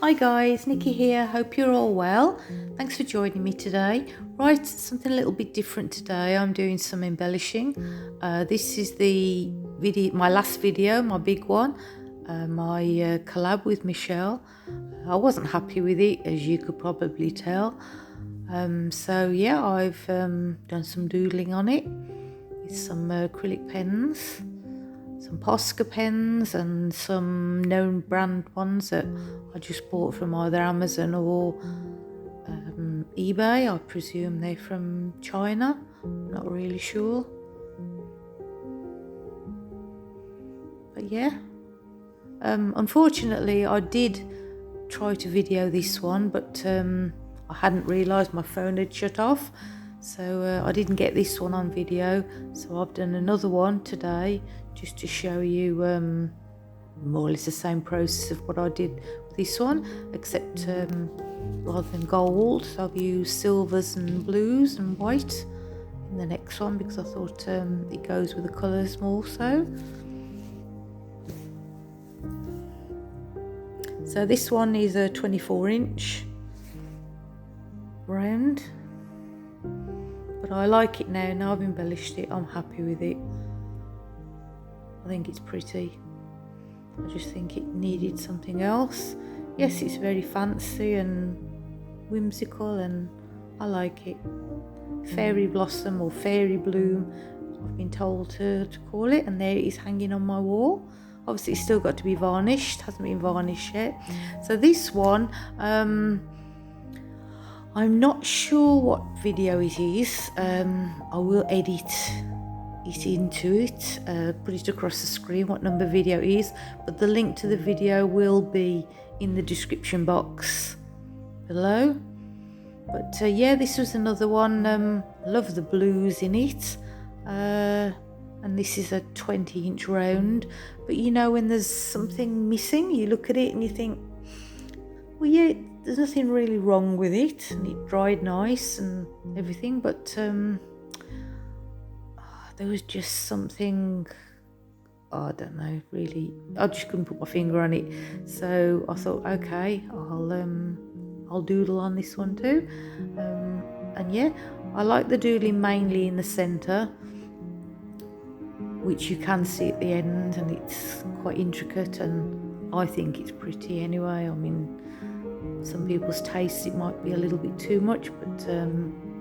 Hi guys, Nikki here. Hope you're all well. Thanks for joining me today. Right, something a little bit different today. I'm doing some embellishing. This is the video, my last video, my big one, my collab with Michelle. I wasn't happy with it, as you could probably tell. So yeah, I've done some doodling on it with some acrylic pens, some Posca pens, and some known brand ones that I just bought from either Amazon or eBay. I presume they're from China, not really sure. But yeah, unfortunately I did try to video this one, but I hadn't realised my phone had shut off, so I didn't get this one on video. So I've done another one today just to show you more or less the same process of what I did with this one, except rather than gold, so I've used silvers and blues and white in the next one because I thought it goes with the colours more so. So this one is a 24-inch round, but I like it now. Now I've embellished it, I'm happy with it. I think it's pretty. I just think it needed something else. Yes, it's very fancy and whimsical and I like it. Fairy blossom or fairy bloom, I've been told to call it, and there it is hanging on my wall. Obviously it's still got to be varnished, hasn't been varnished yet. So this one, I'm not sure what video it is. I will edit it into it, put it across the screen what number video it is, but the link to the video will be in the description box below. But yeah, this was another one. Love the blues in it, and this is a 20-inch round. But you know, when there's something missing, you look at it and you think, well yeah, there's nothing really wrong with it, and it dried nice and everything, but there was just something, I don't know, really, I just couldn't put my finger on it. So I thought, okay, I'll doodle on this one too. And yeah, I like the doodling mainly in the centre, which you can see at the end, and it's quite intricate, and I think it's pretty anyway. I mean, some people's tastes it might be a little bit too much, but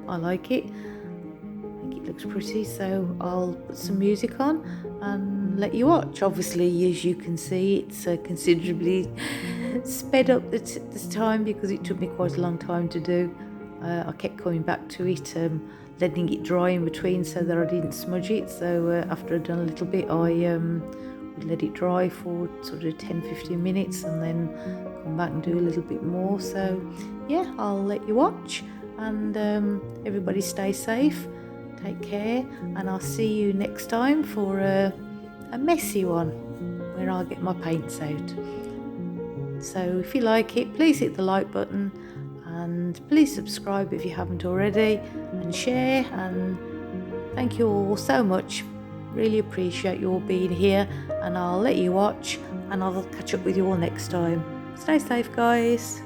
I like it. I think it looks pretty, so I'll put some music on and let you watch. Obviously, as you can see, it's considerably sped up this time because it took me quite a long time to do. I kept coming back to it, letting it dry in between so that I didn't smudge it. So after I'd done a little bit, I would let it dry for sort of 10-15 minutes and then come back and do a little bit more. So yeah, I'll let you watch, and everybody stay safe, take care, and I'll see you next time for a messy one where I'll get my paints out. So if you like it, please hit the like button, and please subscribe if you haven't already, and share, and thank you all so much. Really appreciate you all being here, and I'll let you watch, and I'll catch up with you all next time. Stay safe, guys.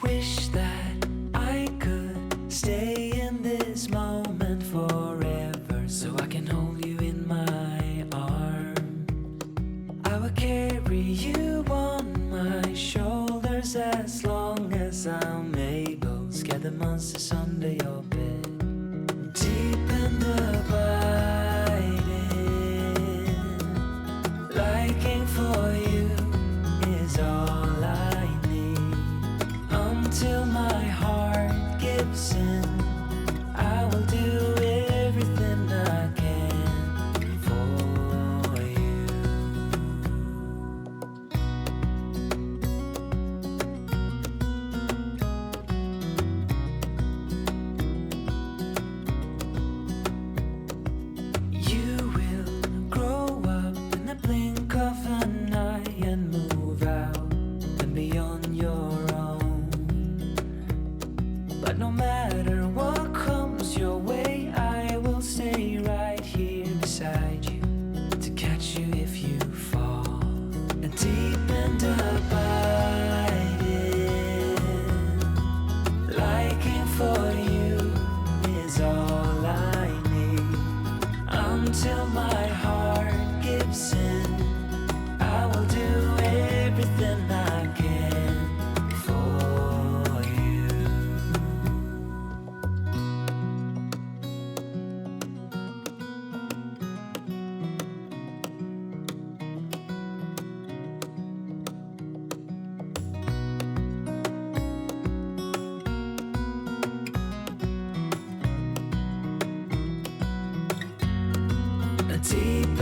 Wish that I could stay in this moment forever, so I can hold you in my arms. I will carry you on my shoulders as long as I'm able. Scare the monsters under your bed, deep and abiding. Liking for you is all I need. Until my heart gives in, I will do everything I can for you.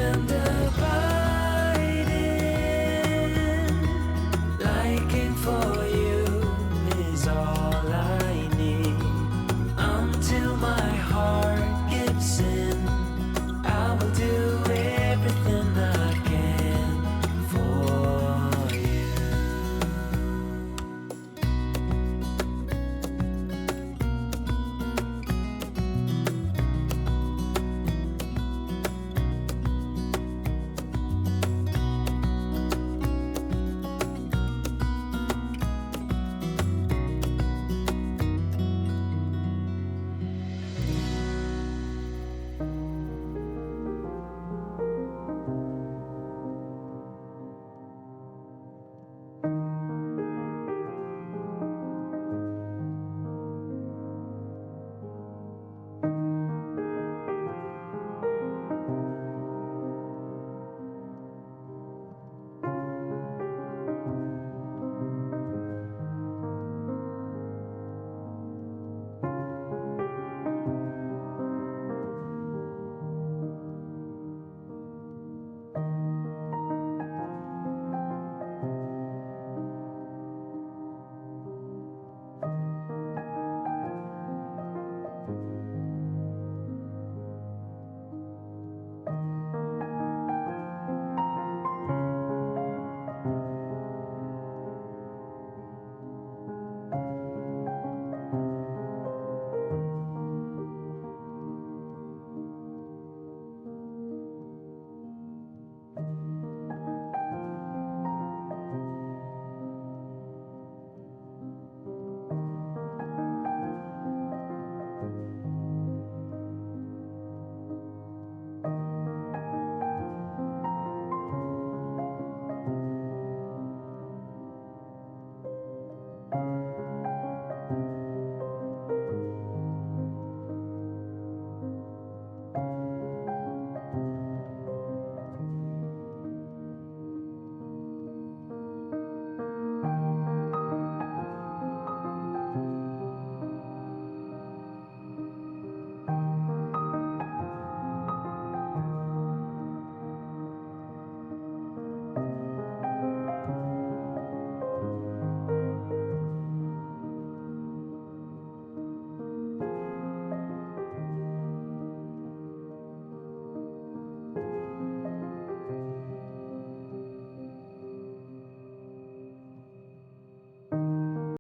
and about.